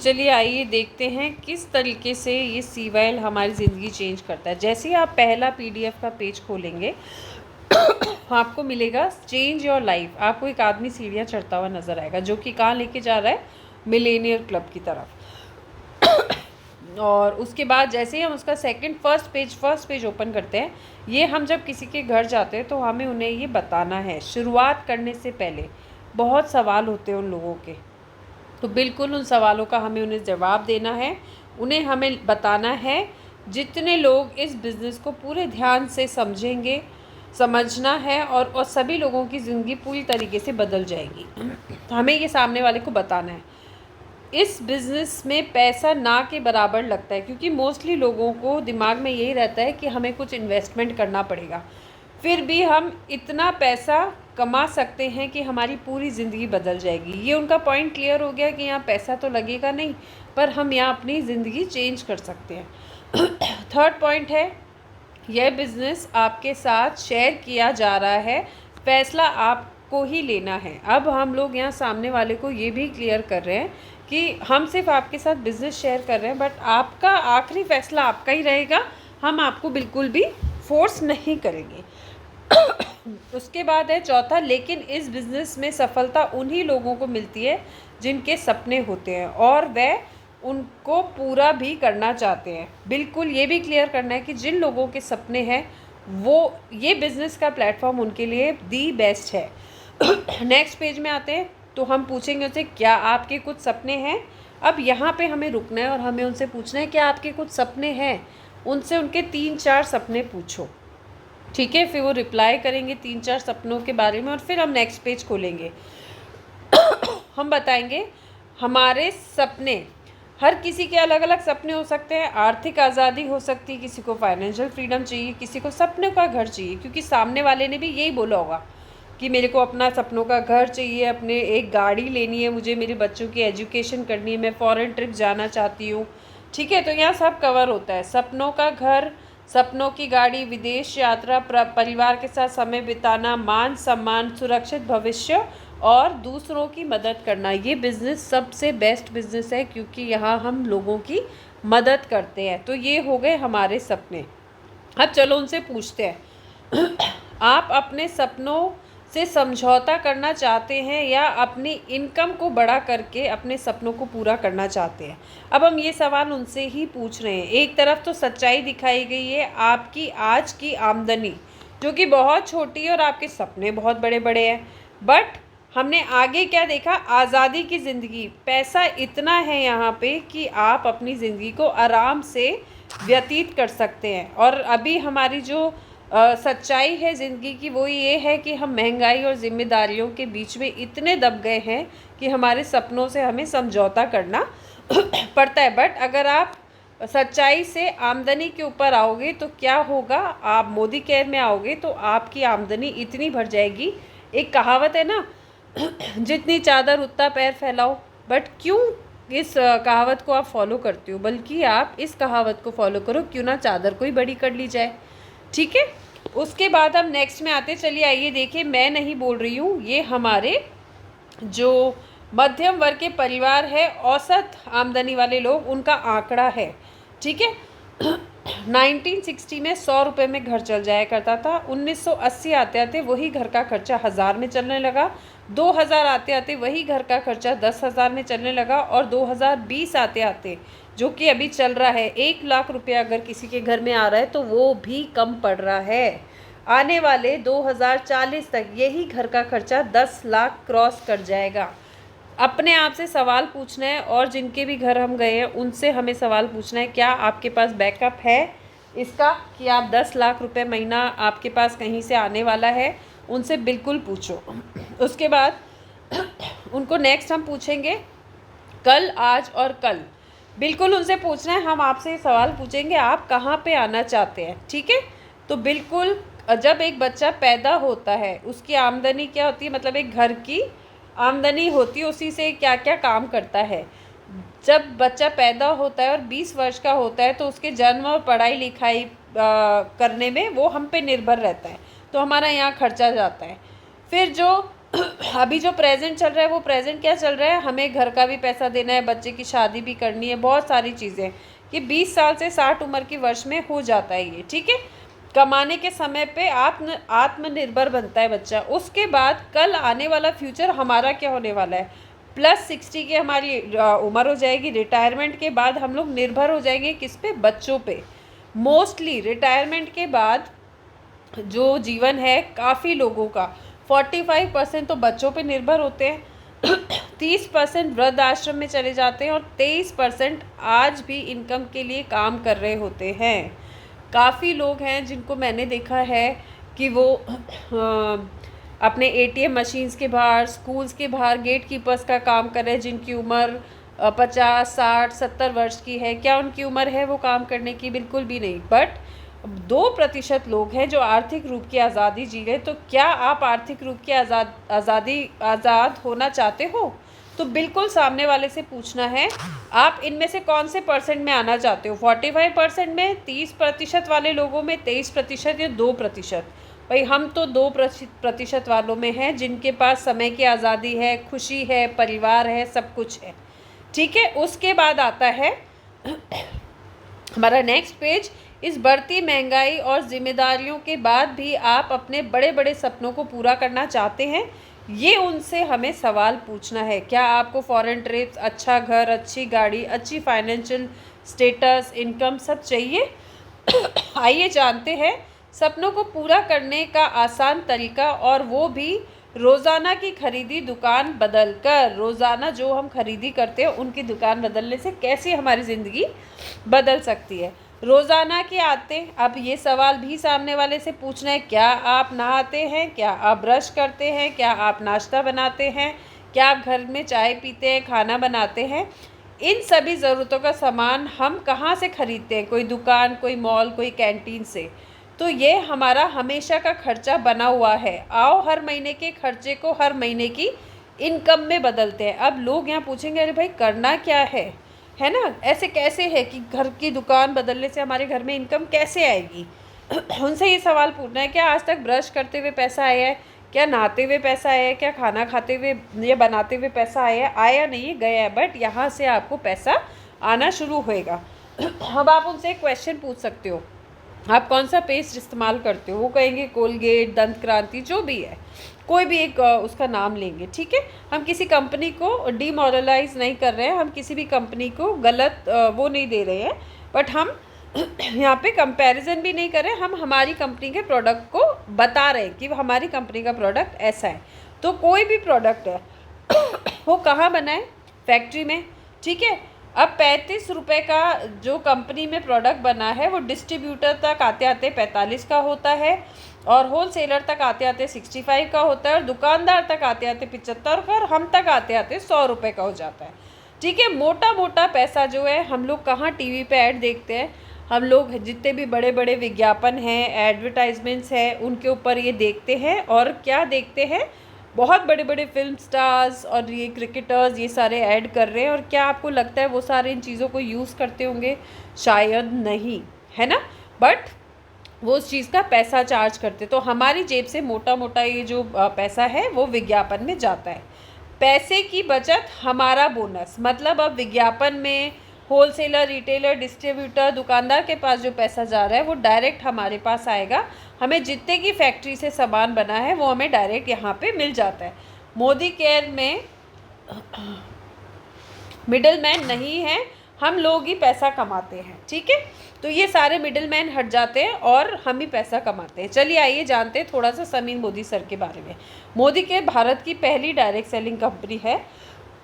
चलिए आइए देखते हैं किस तरीके से ये CYL हमारी ज़िंदगी चेंज करता है। जैसे ही आप पहला PDF का पेज खोलेंगे आपको मिलेगा चेंज योर लाइफ। आपको एक आदमी सीढ़ियाँ चढ़ता हुआ नज़र आएगा जो कि कहाँ लेके जा रहा है, मिलेनियर क्लब की तरफ। और उसके बाद जैसे ही हम उसका फर्स्ट पेज ओपन करते हैं, ये हम जब किसी के घर जाते हैं तो हमें उन्हें ये बताना है। शुरुआत करने से पहले बहुत सवाल होते हैं उन लोगों के, तो बिल्कुल उन सवालों का हमें उन्हें जवाब देना है। उन्हें हमें बताना है जितने लोग इस बिज़नेस को पूरे ध्यान से समझेंगे, समझना है और सभी लोगों की ज़िंदगी पूरी तरीके से बदल जाएगी। हमें ये सामने वाले को बताना है। इस बिज़नेस में पैसा ना के बराबर लगता है, क्योंकि मोस्टली लोगों को दिमाग में यही रहता है कि हमें कुछ इन्वेस्टमेंट करना पड़ेगा, फिर भी हम इतना पैसा कमा सकते हैं कि हमारी पूरी ज़िंदगी बदल जाएगी। ये उनका पॉइंट क्लियर हो गया कि यहाँ पैसा तो लगेगा नहीं, पर हम यहाँ अपनी ज़िंदगी चेंज कर सकते हैं। थर्ड पॉइंट है, यह बिज़नेस आपके साथ शेयर किया जा रहा है, फ़ैसला आपको ही लेना है। अब हम लोग यहाँ सामने वाले को ये भी क्लियर कर रहे हैं कि हम सिर्फ आपके साथ बिज़नेस शेयर कर रहे हैं, बट आपका आखिरी फ़ैसला आपका ही रहेगा। हम आपको बिल्कुल भी फोर्स नहीं करेंगे। उसके बाद है चौथा, लेकिन इस बिज़नेस में सफलता उन्हीं लोगों को मिलती है जिनके सपने होते हैं और वह उनको पूरा भी करना चाहते हैं। बिल्कुल ये भी क्लियर करना है कि जिन लोगों के सपने हैं वो ये बिज़नेस का प्लेटफॉर्म उनके लिए दी बेस्ट है। नेक्स्ट पेज में आते हैं तो हम पूछेंगे उनसे, क्या आपके कुछ सपने हैं? अब यहाँ पे हमें रुकना है और हमें उनसे पूछना है, क्या आपके कुछ सपने हैं? उनसे उनके 3-4 सपने पूछो, ठीक है। फिर वो रिप्लाई करेंगे 3-4 सपनों के बारे में और फिर हम नेक्स्ट पेज खोलेंगे। हम बताएंगे हमारे सपने, हर किसी के अलग अलग सपने हो सकते हैं। आर्थिक आज़ादी हो सकती है, किसी को फाइनेंशियल फ्रीडम चाहिए, किसी को सपनों का घर चाहिए, क्योंकि सामने वाले ने भी यही बोला होगा कि मेरे को अपना सपनों का घर चाहिए, अपने एक गाड़ी लेनी है, मुझे मेरे बच्चों की एजुकेशन करनी है, मैं फ़ॉरेन ट्रिप जाना चाहती हूँ, ठीक है। तो यहाँ सब कवर होता है, सपनों का घर, सपनों की गाड़ी, विदेश यात्रा, परिवार के साथ समय बिताना, मान सम्मान, सुरक्षित भविष्य और दूसरों की मदद करना। ये बिज़नेस सबसे बेस्ट बिज़नेस है क्योंकि यहाँ हम लोगों की मदद करते हैं। तो ये हो गए हमारे सपने। अब चलो उनसे पूछते हैं, आप अपने सपनों से समझौता करना चाहते हैं या अपनी इनकम को बड़ा करके अपने सपनों को पूरा करना चाहते हैं? अब हम ये सवाल उनसे ही पूछ रहे हैं। एक तरफ तो सच्चाई दिखाई गई है, आपकी आज की आमदनी जो कि बहुत छोटी है और आपके सपने बहुत बड़े बड़े हैं, बट हमने आगे क्या देखा? आज़ादी की ज़िंदगी। पैसा इतना है यहाँ पे कि आप अपनी ज़िंदगी को आराम से व्यतीत कर सकते हैं। और अभी हमारी जो सच्चाई है ज़िंदगी की वो ये है कि हम महंगाई और ज़िम्मेदारियों के बीच में इतने दब गए हैं कि हमारे सपनों से हमें समझौता करना पड़ता है। बट अगर आप सच्चाई से आमदनी के ऊपर आओगे तो क्या होगा? आप मोदी केयर में आओगे तो आपकी आमदनी इतनी बढ़ जाएगी। एक कहावत है ना, जितनी चादर उतना पैर फैलाओ। बट क्यों इस कहावत को आप फॉलो करते हो? बल्कि आप इस कहावत को फॉलो करो, क्यों ना चादर को ही बड़ी कर ली जाए, ठीक है। उसके बाद हम नेक्स्ट में आते, चलिए आइए देखिए, मैं नहीं बोल रही हूँ, ये हमारे जो मध्यम वर्ग के परिवार है, औसत आमदनी वाले लोग, उनका आंकड़ा है, ठीक है। 1960 में 100 रुपये में घर चल जाया करता था। 1980 आते आते वही घर का खर्चा 1000 में चलने लगा। 2000 आते आते वही घर का खर्चा 10,000 में चलने लगा। और 2020 आते आते, जो कि अभी चल रहा है, 1 लाख रुपया अगर किसी के घर में आ रहा है तो वो भी कम पड़ रहा है। आने वाले 2040 तक यही घर का खर्चा 10 लाख क्रॉस कर जाएगा। अपने आप से सवाल पूछना है और जिनके भी घर हम गए हैं उनसे हमें सवाल पूछना है, क्या आपके पास बैकअप है इसका कि आप 10 लाख रुपए महीना आपके पास कहीं से आने वाला है? उनसे बिल्कुल पूछो। उसके बाद उनको नेक्स्ट हम पूछेंगे कल, आज और कल। बिल्कुल उनसे पूछना है, हम आपसे सवाल पूछेंगे आप कहाँ पे आना चाहते हैं, ठीक है। तो बिल्कुल जब एक बच्चा पैदा होता है उसकी आमदनी क्या होती है, मतलब एक घर की आमदनी होती है, उसी से क्या क्या काम करता है। जब बच्चा पैदा होता है और 20 वर्ष का होता है तो उसके जन्म और पढ़ाई लिखाई करने में वो हम पे निर्भर रहता है, तो हमारा यहाँ खर्चा जाता है। फिर जो अभी जो प्रेजेंट चल रहा है वो प्रेजेंट क्या चल रहा है, हमें घर का भी पैसा देना है, बच्चे की शादी भी करनी है, बहुत सारी चीज़ें। ये 20 साल से 60 उम्र की वर्ष में हो जाता है ये, ठीक है। कमाने के समय पे आत्मनिर्भर बनता है बच्चा। उसके बाद कल आने वाला फ्यूचर हमारा क्या होने वाला है, +60 की हमारी उम्र हो जाएगी। रिटायरमेंट के बाद हम लोग निर्भर हो जाएंगे किस पे, बच्चों पे। मोस्टली रिटायरमेंट के बाद जो जीवन है काफ़ी लोगों का 45% तो बच्चों पे निर्भर होते हैं, 30% वृद्ध आश्रम में चले जाते हैं और 23% आज भी इनकम के लिए काम कर रहे होते हैं। काफ़ी लोग हैं जिनको मैंने देखा है कि वो अपने ATM मशीन्स के बाहर, स्कूल्स के बाहर गेट कीपर्स का काम कर रहे हैं, जिनकी उम्र 50, 60, 70 वर्ष की है। क्या उनकी उम्र है वो काम करने की? बिल्कुल भी नहीं। बट 2% लोग हैं जो आर्थिक रूप की आज़ादी जी रहे। तो क्या आप आर्थिक रूप की आज़ाद होना चाहते हो? तो बिल्कुल सामने वाले से पूछना है, आप इनमें से कौन से परसेंट में आना चाहते हो? 45% में, 30% वाले लोगों में, 23% या 2%? भाई हम तो 2% वालों में हैं, जिनके पास समय की आज़ादी है, खुशी है, परिवार है, सब कुछ है, ठीक है। उसके बाद आता है हमारा नेक्स्ट पेज। इस बढ़ती महंगाई और जिम्मेदारियों के बाद भी आप अपने बड़े बड़े सपनों को पूरा करना चाहते हैं? ये उनसे हमें सवाल पूछना है। क्या आपको फॉरेन ट्रिप्स, अच्छा घर, अच्छी गाड़ी, अच्छी फाइनेंशियल स्टेटस, इनकम सब चाहिए? आइए जानते हैं सपनों को पूरा करने का आसान तरीका, और वो भी रोज़ाना की खरीदी दुकान बदल कर। रोज़ाना जो हम खरीदी करते हैं उनकी दुकान बदलने से कैसे हमारी ज़िंदगी बदल सकती है। रोज़ाना की आदतें, अब ये सवाल भी सामने वाले से पूछना है। क्या आप नहाते हैं? क्या आप ब्रश करते हैं? क्या आप नाश्ता बनाते हैं? क्या आप घर में चाय पीते हैं, खाना बनाते हैं? इन सभी ज़रूरतों का सामान हम कहाँ से खरीदते हैं? कोई दुकान, कोई मॉल, कोई कैंटीन से। तो ये हमारा हमेशा का खर्चा बना हुआ है। आओ हर महीने के खर्चे को हर महीने की इनकम में बदलते हैं। अब लोग यहाँ पूछेंगे, अरे भाई करना क्या है ना, ऐसे कैसे है कि घर की दुकान बदलने से हमारे घर में इनकम कैसे आएगी? उनसे ये सवाल पूछना है, क्या आज तक ब्रश करते हुए पैसा आया है? क्या नहाते हुए पैसा आया है? क्या खाना खाते हुए या बनाते हुए पैसा आया है? आया नहीं, गया है, बट यहाँ से आपको पैसा आना शुरू होएगा। अब आप उनसे एक क्वेश्चन पूछ सकते हो, आप कौन सा पेस्ट इस्तेमाल करते हो? वो कहेंगे कोलगेट, दंत क्रांति, जो भी है, कोई भी एक उसका नाम लेंगे, ठीक है। हम किसी कंपनी को डीमोरलाइज नहीं कर रहे हैं, हम किसी भी कंपनी को गलत वो नहीं दे रहे हैं, बट हम यहाँ पे कंपैरिजन भी नहीं कर रहे हैं। हम हमारी कंपनी के प्रोडक्ट को बता रहे हैं कि हमारी कंपनी का प्रोडक्ट ऐसा है। तो कोई भी प्रोडक्ट है वो कहाँ बना है? फैक्ट्री में, ठीक है। अब 35 रुपये का जो कंपनी में प्रोडक्ट बना है वो डिस्ट्रीब्यूटर तक आते आते 45 का होता है, और होलसेलर तक आते आते 65 का होता है, और दुकानदार तक आते आते 75 का, और हम तक आते आते 100 रुपये का हो जाता है, ठीक है। मोटा मोटा पैसा जो है, हम लोग कहाँ टीवी पे ऐड देखते हैं? हम लोग जितने भी बड़े बड़े विज्ञापन हैं, एडवर्टाइजमेंट्स हैं, उनके ऊपर ये देखते हैं। और क्या देखते हैं? बहुत बड़े बड़े फिल्म स्टार्स और ये क्रिकेटर्स ये सारे ऐड कर रहे हैं। और क्या आपको लगता है वो सारे इन चीज़ों को यूज़ करते होंगे? शायद नहीं, है ना। बट वो उस चीज़ का पैसा चार्ज करते। तो हमारी जेब से मोटा मोटा ये जो पैसा है वो विज्ञापन में जाता है। पैसे की बचत हमारा बोनस, मतलब अब विज्ञापन में होलसेलर, रिटेलर, डिस्ट्रीब्यूटर, दुकानदार के पास जो पैसा जा रहा है वो डायरेक्ट हमारे पास आएगा। हमें जितने की फैक्ट्री से सामान बना है वो हमें डायरेक्ट यहाँ पे मिल जाता है। मोदी केयर में मिडल मैन नहीं है, हम लोग ही पैसा कमाते हैं, ठीक है। तो ये सारे मिडल मैन हट जाते हैं और हम ही पैसा कमाते हैं। चलिए आइए जानते हैं थोड़ा सा समीर मोदी सर के बारे में। मोदी केयर भारत की पहली डायरेक्ट सेलिंग कंपनी है।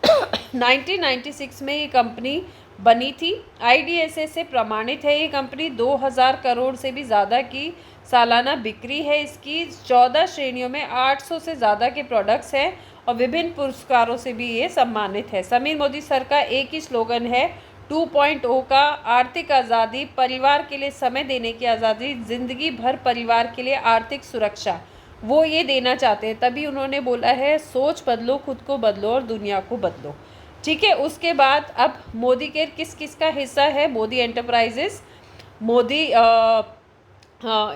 1996 में ये कंपनी बनी थी। IDSA से प्रमाणित है ये कंपनी। 2000 करोड़ से भी ज़्यादा की सालाना बिक्री है इसकी। 14 श्रेणियों में 800 से ज़्यादा के प्रोडक्ट्स हैं और विभिन्न पुरस्कारों से भी ये सम्मानित है। समीर मोदी सर का एक ही स्लोगन है 2.0 का, आर्थिक आज़ादी, परिवार के लिए समय देने की आज़ादी, ज़िंदगी भर परिवार के लिए आर्थिक सुरक्षा। वो ये देना चाहते हैं, तभी उन्होंने बोला है सोच बदलो, खुद को बदलो और दुनिया को बदलो, ठीक है। उसके बाद अब मोदी केयर किस किस का हिस्सा है? Modi enterprises, Modi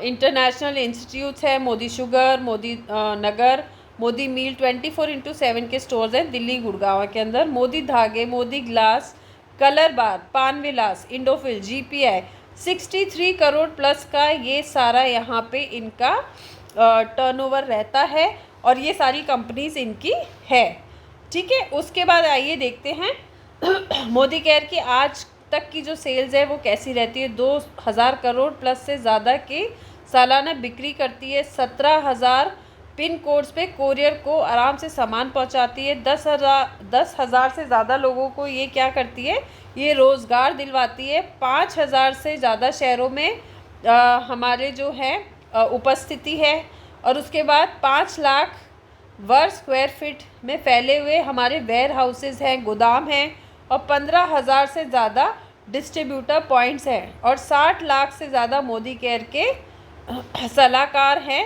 international institutes है, मोदी शुगर, मोदी नगर, मोदी मील 24/7 के स्टोर्स हैं दिल्ली गुड़गांव के अंदर। मोदी धागे, मोदी ग्लास, कलर बार, पान विलास, इंडोफिल, GPI, 63 करोड़ प्लस का ये सारा यहाँ पे इनका टर्नओवर रहता है और ये सारी कंपनीज इनकी है। ठीक है, उसके बाद आइए देखते हैं मोदी केयर की आज तक की जो सेल्स है वो कैसी रहती है। 2000 करोड़ प्लस से ज़्यादा की सालाना बिक्री करती है। 17,000 पिन कोड्स पे कोरियर को आराम से सामान पहुंचाती है। 10,000 से ज़्यादा लोगों को ये क्या करती है, ये रोज़गार दिलवाती है। 5,000 से ज़्यादा शहरों में हमारे जो है उपस्थिति है। और उसके बाद 5 लाख वर्ग स्क्वायर फीट में फैले हुए हमारे वेयर हाउसेज हैं, गोदाम हैं और 15,000 से ज़्यादा डिस्ट्रीब्यूटर पॉइंट्स हैं और 60 लाख से ज़्यादा मोदी केयर के सलाहकार हैं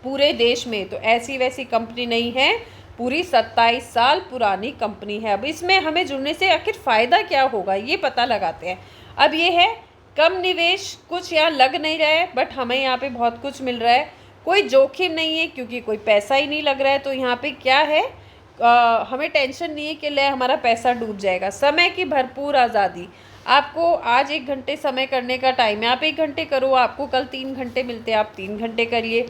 पूरे देश में। तो ऐसी वैसी कंपनी नहीं है, पूरी 27 साल पुरानी कंपनी है। अब इसमें हमें जुड़ने से आखिर फ़ायदा क्या होगा ये पता लगाते हैं। अब ये है कम निवेश, कुछ यहाँ लग नहीं रहा है बट हमें यहाँ पे बहुत कुछ मिल रहा है। कोई जोखिम नहीं है क्योंकि कोई पैसा ही नहीं लग रहा है। तो यहाँ पे क्या है, हमें टेंशन नहीं है कि ले हमारा पैसा डूब जाएगा। समय की भरपूर आज़ादी, आपको आज 1 घंटे समय करने का टाइम है, आप 1 घंटे करो, आपको कल 3 घंटे मिलते हैं, आप 3 घंटे करिए।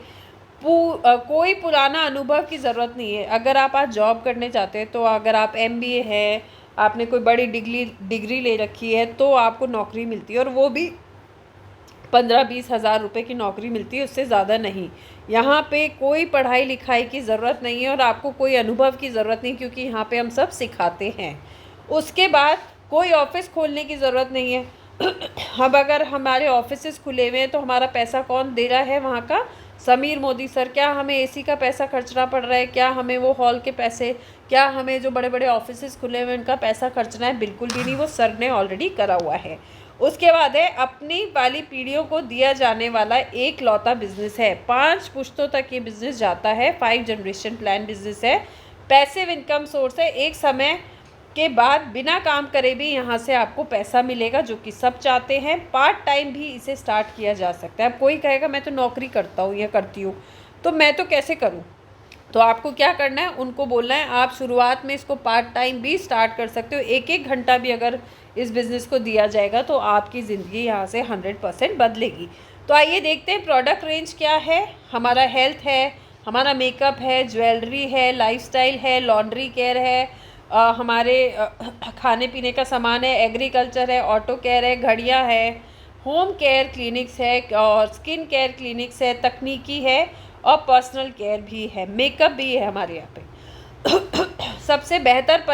कोई पुराना अनुभव की ज़रूरत नहीं है। अगर आप आज जॉब करने चाहते हैं तो अगर आप MBA है, आपने कोई बड़ी डिग्री ले रखी है तो आपको नौकरी मिलती है और वो भी 15-20 हज़ार रुपये की नौकरी मिलती है, उससे ज़्यादा नहीं। यहाँ पे कोई पढ़ाई लिखाई की ज़रूरत नहीं है और आपको कोई अनुभव की ज़रूरत नहीं क्योंकि यहाँ पे हम सब सिखाते हैं। उसके बाद कोई ऑफिस खोलने की ज़रूरत नहीं है। अब अगर हमारे ऑफिसेस खुले हुए हैं तो हमारा पैसा कौन दे रहा है, वहाँ का समीर मोदी सर। क्या हमें AC का पैसा खर्चना पड़ रहा है, क्या हमें वो हॉल के पैसे, क्या हमें जो बड़े बड़े ऑफिसेस खुले हुए हैं उनका पैसा खर्चना है, बिल्कुल भी नहीं, वो सर ने ऑलरेडी करा हुआ है। उसके बाद है अपनी वाली पीढ़ियों को दिया जाने वाला एक लौता बिजनेस है। 5 पुश्तों तक ये बिज़नेस जाता है, 5 जनरेशन प्लान बिजनेस है, पैसिव इनकम सोर्स है। एक समय के बाद बिना काम करे भी यहाँ से आपको पैसा मिलेगा जो कि सब चाहते हैं। पार्ट टाइम भी इसे स्टार्ट किया जा सकता है। अब कोई कहेगा मैं तो नौकरी करता हूँ या करती हूँ तो मैं तो कैसे करूँ, तो आपको क्या करना है, उनको बोलना है आप शुरुआत में इसको पार्ट टाइम भी स्टार्ट कर सकते हो। 1-1 घंटा भी अगर इस बिज़नेस को दिया जाएगा तो आपकी ज़िंदगी यहाँ से 100% बदलेगी। तो आइए देखते हैं प्रोडक्ट रेंज क्या है। हमारा हेल्थ है, हमारा मेकअप है, ज्वेलरी है, लाइफस्टाइल है, लॉन्ड्री केयर है, हमारे खाने पीने का सामान है, एग्रीकल्चर है, ऑटो केयर है, घड़ियाँ है, होम केयर क्लिनिक्स है और स्किन केयर क्लिनिक्स है, तकनीकी है और पर्सनल केयर भी है, मेकअप भी है हमारे यहाँ पे। सबसे बेहतर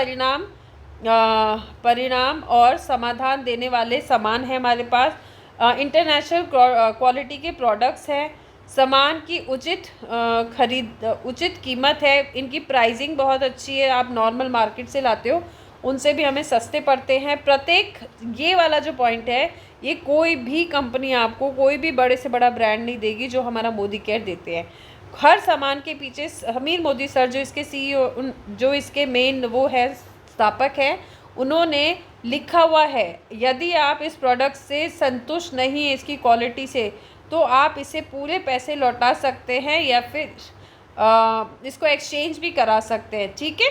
परिणाम और समाधान देने वाले सामान है हमारे पास। इंटरनेशनल क्वालिटी के प्रोडक्ट्स हैं, सामान की उचित कीमत है, इनकी प्राइसिंग बहुत अच्छी है। आप नॉर्मल मार्केट से लाते हो उनसे भी हमें सस्ते पड़ते हैं प्रत्येक। ये वाला जो पॉइंट है ये कोई भी कंपनी आपको, कोई भी बड़े से बड़ा ब्रांड नहीं देगी जो हमारा मोदी केयर देते हैं। हर सामान के पीछे समीर मोदी सर जो इसके CEO, जो इसके मेन वो है स्थापक है, उन्होंने लिखा हुआ है यदि आप इस प्रोडक्ट से संतुष्ट नहीं है इसकी क्वालिटी से तो आप इसे पूरे पैसे लौटा सकते हैं या फिर इसको एक्सचेंज भी करा सकते हैं। ठीक है,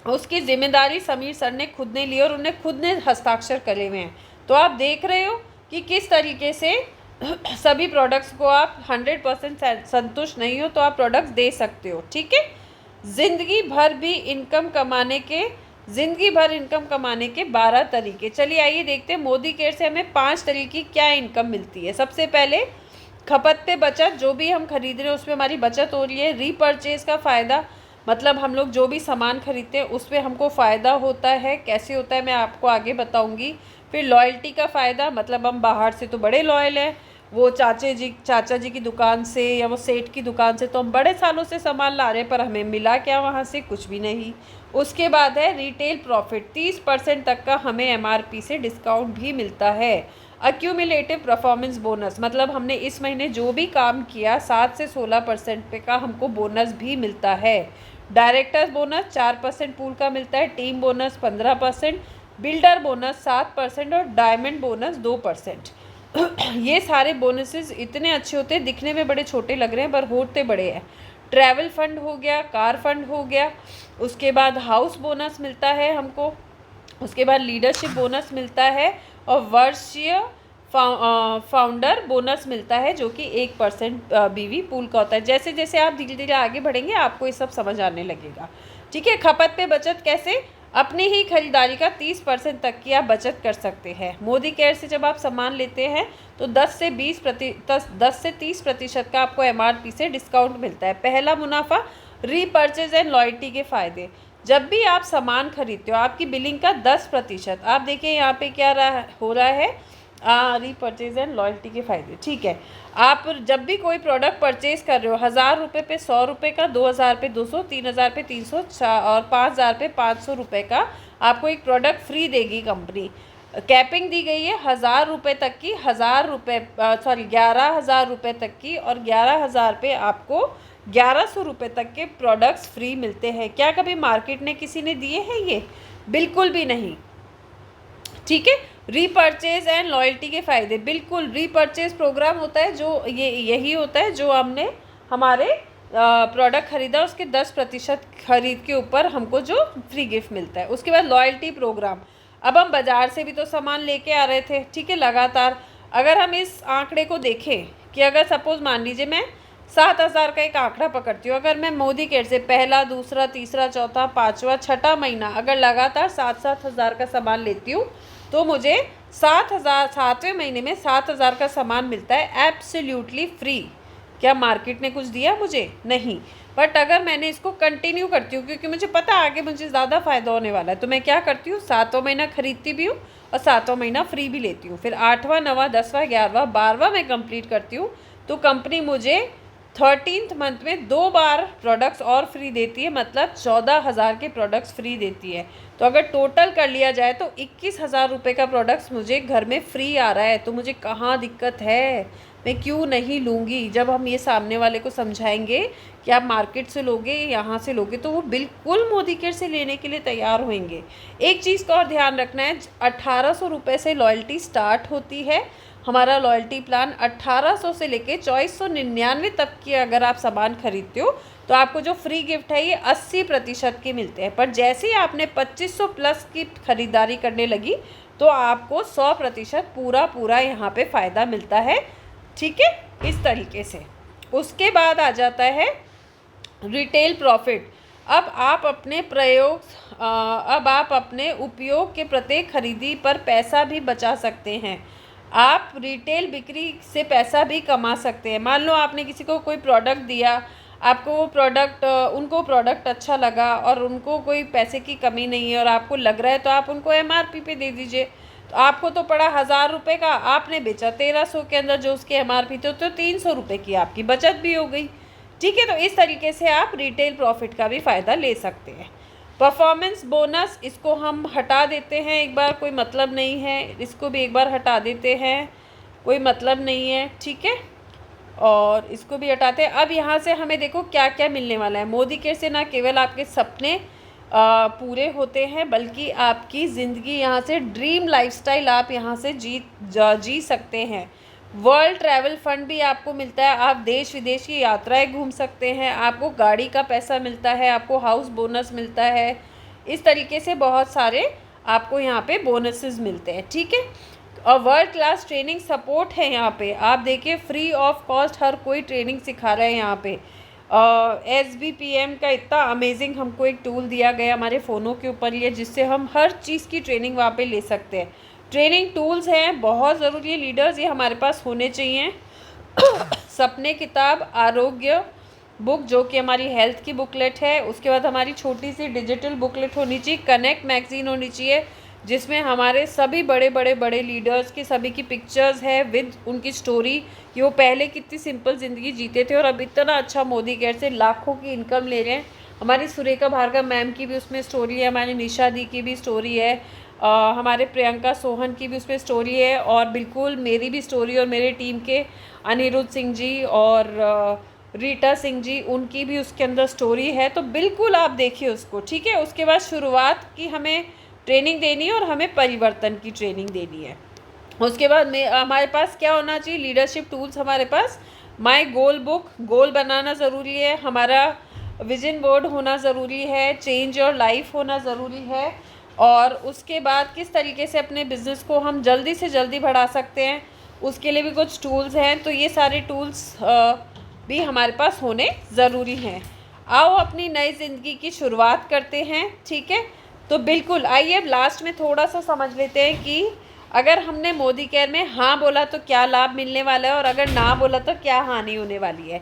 उसकी जिम्मेदारी समीर सर ने खुद ने ली और उन्हें खुद ने हस्ताक्षर करे हुए हैं। तो आप देख रहे हो कि किस तरीके से सभी प्रोडक्ट्स को आप 100% संतुष्ट नहीं हो तो आप प्रोडक्ट्स दे सकते हो। ठीक है, ज़िंदगी भर इनकम कमाने के 12 तरीके। चलिए आइए देखते हैं मोदी केयर से हमें 5 तरीके की क्या इनकम मिलती है। सबसे पहले खपत पे बचत, जो भी हम खरीद रहे हैं उसमें हमारी बचत हो रही है। रीपर्चेज़ का फ़ायदा, मतलब हम लोग जो भी सामान खरीदते हैं उस पर हमको फ़ायदा होता है। कैसे होता है मैं आपको आगे बताऊंगी। फिर लॉयल्टी का फ़ायदा, मतलब हम बाहर से तो बड़े लॉयल हैं, वो चाचा जी की दुकान से या वो सेठ की दुकान से तो हम बड़े सालों से सामान ला रहे हैं पर हमें मिला क्या वहाँ से, कुछ भी नहीं। उसके बाद है रिटेल प्रॉफिट, 30% तक का हमें MRP से डिस्काउंट भी मिलता है। एक्यूमुलेटिव परफॉर्मेंस बोनस, मतलब हमने इस महीने जो भी काम किया 7 से 16% पे का हमको बोनस भी मिलता है। डायरेक्टर्स बोनस 4% पूल का मिलता है। टीम बोनस 15%, बिल्डर बोनस 7% और डायमंड बोनस 2%। ये सारे बोनसेस इतने अच्छे होते हैं, दिखने में बड़े छोटे लग रहे हैं पर होते बड़े हैं। ट्रैवल फंड हो गया, कार फंड हो गया, उसके बाद हाउस बोनस मिलता है हमको, उसके बाद लीडरशिप बोनस मिलता है, और वर्षीय फाउंडर बोनस मिलता है जो कि 1% बीवी पूल का होता है। जैसे जैसे आप धीरे धीरे आगे बढ़ेंगे आपको ये सब समझ आने लगेगा। ठीक है। खपत पे बचत कैसे? अपनी ही खरीदारी का 30% तक की आप बचत कर सकते हैं। मोदी केयर से जब आप सामान लेते हैं तो 10 से 30% का आपको MRP से डिस्काउंट मिलता है। पहला मुनाफा, रीपर्चेज एंड लॉयल्टी के फ़ायदे। जब भी आप सामान खरीदते हो आपकी बिलिंग का 10%, आप देखिए यहाँ पे क्या हो रहा है, रीपर्चेज एंड लॉयल्टी के फ़ायदे। ठीक है। आप जब भी कोई प्रोडक्ट परचेज कर रहे हो, 1000 रुपये पे 100 रुपये का, 2000 पे 200, 3000 पे 300 और 5000 पे 500 रुपये का आपको एक प्रोडक्ट फ्री देगी कंपनी। कैपिंग दी गई है 1000 रुपये तक की, 11,000 रुपये तक की, और 11,000 पे आपको 1100 रुपये तक के प्रोडक्ट्स फ्री मिलते हैं। क्या कभी मार्केट ने किसी ने दिए हैं ये? बिल्कुल भी नहीं। ठीक है। रीपर्चेज एंड लॉयल्टी के फ़ायदे, बिल्कुल रीपर्चेज प्रोग्राम होता है जो यही होता है जो हमने हमारे प्रोडक्ट ख़रीदा उसके 10% खरीद के ऊपर हमको जो फ्री गिफ्ट मिलता है। उसके बाद लॉयल्टी प्रोग्राम, अब हम बाज़ार से भी तो सामान लेके आ रहे थे, ठीक है, लगातार। अगर हम इस आंकड़े को देखें कि अगर सपोज़ मान लीजिए मैं 7000 का एक आंकड़ा पकड़ती हूँ, अगर मैं मोदी केयर से पहला, दूसरा, तीसरा, चौथा, पाँचवा, छठा महीना अगर लगातार 7-7 हज़ार का सामान लेती हूँ तो मुझे 7वें महीने में 7000 का सामान मिलता है एब्सोल्युटली फ्री। क्या मार्केट ने कुछ दिया मुझे? नहीं। बट अगर मैंने इसको कंटिन्यू करती हूँ क्योंकि मुझे पता आगे मुझे ज़्यादा फ़ायदा होने वाला है, तो मैं क्या करती हूँ, 7वां महीना खरीदती भी हूँ और 7वां महीना फ्री भी लेती हूँ। फिर 8वां, 9वां, 10वां, 11वां, 12वां मैं कंप्लीट करती हूँ तो कंपनी मुझे 13th मंथ में 2 बार प्रोडक्ट्स और फ्री देती है, मतलब 14,000 के प्रोडक्ट्स फ्री देती है। तो अगर टोटल कर लिया जाए तो 21,000 रुपये का प्रोडक्ट्स मुझे घर में फ्री आ रहा है। तो मुझे कहाँ दिक्कत है, मैं क्यों नहीं लूँगी? जब हम ये सामने वाले को समझाएंगे कि आप मार्केट से लोगे, यहाँ से लोगे, तो वो बिल्कुल मोदी केयर से लेने के लिए तैयार होंगे। एक चीज़ का और ध्यान रखना है, 1800 रुपये से लॉयल्टी स्टार्ट होती है। हमारा लॉयल्टी प्लान 1800 से लेके 2499 तक की अगर आप सामान खरीदते हो तो आपको जो फ्री गिफ्ट है ये 80% के मिलते हैं। पर जैसे ही आपने 2500 प्लस की खरीदारी करने लगी तो आपको 100% पूरा यहाँ पे फ़ायदा मिलता है। ठीक है, इस तरीके से। उसके बाद आ जाता है रिटेल प्रॉफिट। अब आप अपने उपयोग के प्रत्येक खरीदी पर पैसा भी बचा सकते हैं। आप रिटेल बिक्री से पैसा भी कमा सकते हैं। मान लो आपने किसी को कोई प्रोडक्ट दिया, आपको वो उनको प्रोडक्ट अच्छा लगा और उनको कोई पैसे की कमी नहीं है और आपको लग रहा है तो आप उनको MRP पे दे दीजिए। तो आपको तो पड़ा 1000 रुपये का, आपने बेचा 1300 के अंदर जो उसके MRP थे, तो 300 रुपये की आपकी बचत भी हो गई। ठीक है। तो इस तरीके से आप रिटेल प्रॉफिट का भी फ़ायदा ले सकते हैं। परफॉर्मेंस बोनस, इसको हम हटा देते हैं एक बार, कोई मतलब नहीं है। इसको भी एक बार हटा देते हैं, कोई मतलब नहीं है। ठीक है, और इसको भी हटाते हैं। अब यहाँ से हमें देखो क्या क्या मिलने वाला है। मोदी केयर से ना केवल आपके सपने पूरे होते हैं बल्कि आपकी ज़िंदगी यहाँ से ड्रीम लाइफस्टाइल आप यहाँ से जी सकते हैं। वर्ल्ड ट्रैवल फंड भी आपको मिलता है, आप देश विदेश की यात्राएं घूम सकते हैं, आपको गाड़ी का पैसा मिलता है, आपको हाउस बोनस मिलता है। इस तरीके से बहुत सारे आपको यहाँ पे बोनसेस मिलते हैं। ठीक है, और वर्ल्ड क्लास ट्रेनिंग सपोर्ट है यहाँ पे। आप देखिए फ्री ऑफ कॉस्ट हर कोई ट्रेनिंग सिखा रहा है यहाँ पे। SBPM का इतना अमेजिंग हमको एक टूल दिया गया हमारे फ़ोनों के ऊपर ये, जिससे हम हर चीज़ की ट्रेनिंग वहाँ पे ले सकते हैं। ट्रेनिंग टूल्स हैं, बहुत ज़रूरी है लीडर्स, ये हमारे पास होने चाहिए। सपने किताब, आरोग्य बुक जो कि हमारी हेल्थ की बुकलेट है, उसके बाद हमारी छोटी सी डिजिटल बुकलेट होनी चाहिए, कनेक्ट मैगज़ीन होनी चाहिए जिसमें हमारे सभी बड़े लीडर्स की सभी की पिक्चर्स है विद उनकी स्टोरी कि वो पहले कितनी सिंपल ज़िंदगी जीते थे और अब इतना अच्छा मोदी केयर से लाखों की इनकम ले रहे हैं। हमारी सुरेखा भार्गव मैम की भी उसमें स्टोरी है, हमारी निशा दी की भी स्टोरी है, हमारे प्रियंका सोहन की भी उसमें स्टोरी है, और बिल्कुल मेरी भी स्टोरी, और मेरे टीम के अनिरुद्ध सिंह जी और रीटा सिंह जी, उनकी भी उसके अंदर स्टोरी है। तो बिल्कुल आप देखिए उसको। ठीक है, उसके बाद शुरुआत की हमें ट्रेनिंग देनी है और हमें परिवर्तन की ट्रेनिंग देनी है। उसके बाद में हमारे पास क्या होना चाहिए, लीडरशिप टूल्स हमारे पास माय गोल बुक, गोल बनाना ज़रूरी है, हमारा विजन बोर्ड होना ज़रूरी है, चेंज योर लाइफ होना ज़रूरी है, और उसके बाद किस तरीके से अपने बिज़नेस को हम जल्दी से जल्दी बढ़ा सकते हैं, उसके लिए भी कुछ टूल्स हैं। तो ये सारे टूल्स भी हमारे पास होने ज़रूरी हैं। आओ अपनी नई ज़िंदगी की शुरुआत करते हैं, ठीक है। तो बिल्कुल आइए अब लास्ट में थोड़ा सा समझ लेते हैं कि अगर हमने मोदी केयर में हाँ बोला तो क्या लाभ मिलने वाला है, और अगर ना बोला तो क्या हानि होने वाली है।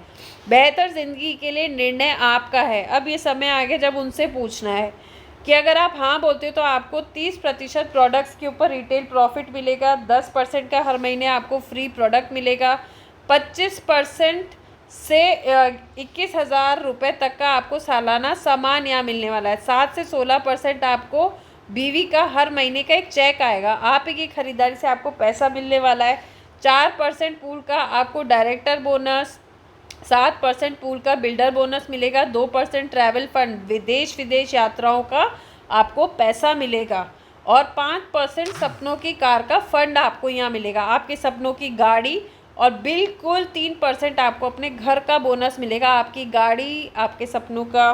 बेहतर ज़िंदगी के लिए निर्णय आपका है। अब ये समय आ गया जब उनसे पूछना है कि अगर आप हाँ बोलते हो तो आपको 30% प्रोडक्ट्स के ऊपर रिटेल प्रॉफिट मिलेगा, 10% का हर महीने आपको फ्री प्रोडक्ट मिलेगा, 25% से 21,000 रुपये तक का आपको सालाना सामान यहाँ मिलने वाला है, 7 से 16% आपको बीवी का हर महीने का एक चेक आएगा, आप की खरीदारी से आपको पैसा मिलने वाला है, 4% पूल का आपको डायरेक्टर बोनस, 7% पूल का बिल्डर बोनस मिलेगा, 2% ट्रैवल फंड विदेश यात्राओं का आपको पैसा मिलेगा, और 5% सपनों की कार का फंड आपको यहाँ मिलेगा, आपके सपनों की गाड़ी, और बिल्कुल 3% आपको अपने घर का बोनस मिलेगा, आपकी गाड़ी, आपके सपनों का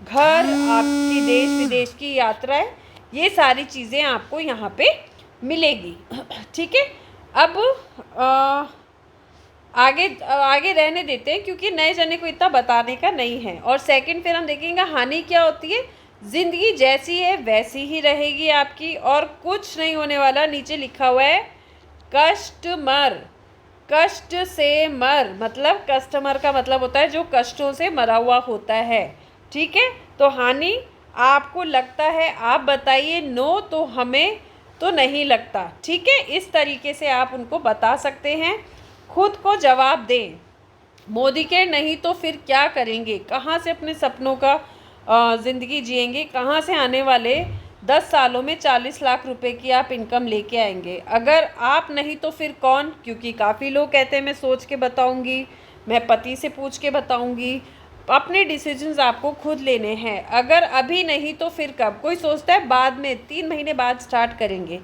घर, आपकी देश विदेश की यात्राएं, ये सारी चीज़ें आपको यहाँ पे मिलेगी, ठीक है। अब आगे रहने देते हैं क्योंकि नए जने को इतना बताने का नहीं है। और सेकंड फिर हम देखेंगे हानि क्या होती है। ज़िंदगी जैसी है वैसी ही रहेगी आपकी, और कुछ नहीं होने वाला। नीचे लिखा हुआ है कस्टमर, कष्ट से मर, मतलब कस्टमर का मतलब होता है जो कष्टों से मरा हुआ होता है, ठीक है। तो हानि आपको लगता है, आप बताइए नो तो हमें तो नहीं लगता, ठीक है। इस तरीके से आप उनको बता सकते हैं, खुद को जवाब दें। मोदी के नहीं तो फिर क्या करेंगे, कहाँ से अपने सपनों का ज़िंदगी जिएंगे, कहाँ से आने वाले 10 सालों में 40 लाख रुपए की आप इनकम लेके आएंगे। अगर आप नहीं तो फिर कौन, क्योंकि काफ़ी लोग कहते हैं मैं सोच के बताऊंगी, मैं पति से पूछ के बताऊंगी। अपने डिसीजंस आपको खुद लेने हैं। अगर अभी नहीं तो फिर कब, कोई सोचता है बाद में, 3 महीने बाद स्टार्ट करेंगे,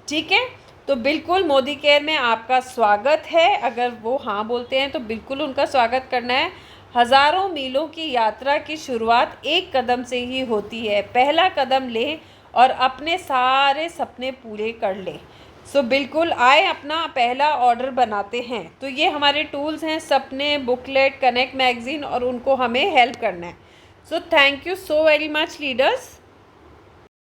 ठीक है। तो बिल्कुल मोदी केयर में आपका स्वागत है। अगर वो हाँ बोलते हैं तो बिल्कुल उनका स्वागत करना है। हज़ारों मीलों की यात्रा की शुरुआत एक कदम से ही होती है। पहला कदम लें और अपने सारे सपने पूरे कर लें। सो बिल्कुल आए, अपना पहला ऑर्डर बनाते हैं। तो ये हमारे टूल्स हैं, सपने, बुकलेट, कनेक्ट मैगज़ीन, और उनको हमें हेल्प करना है। So thank you so very much leaders.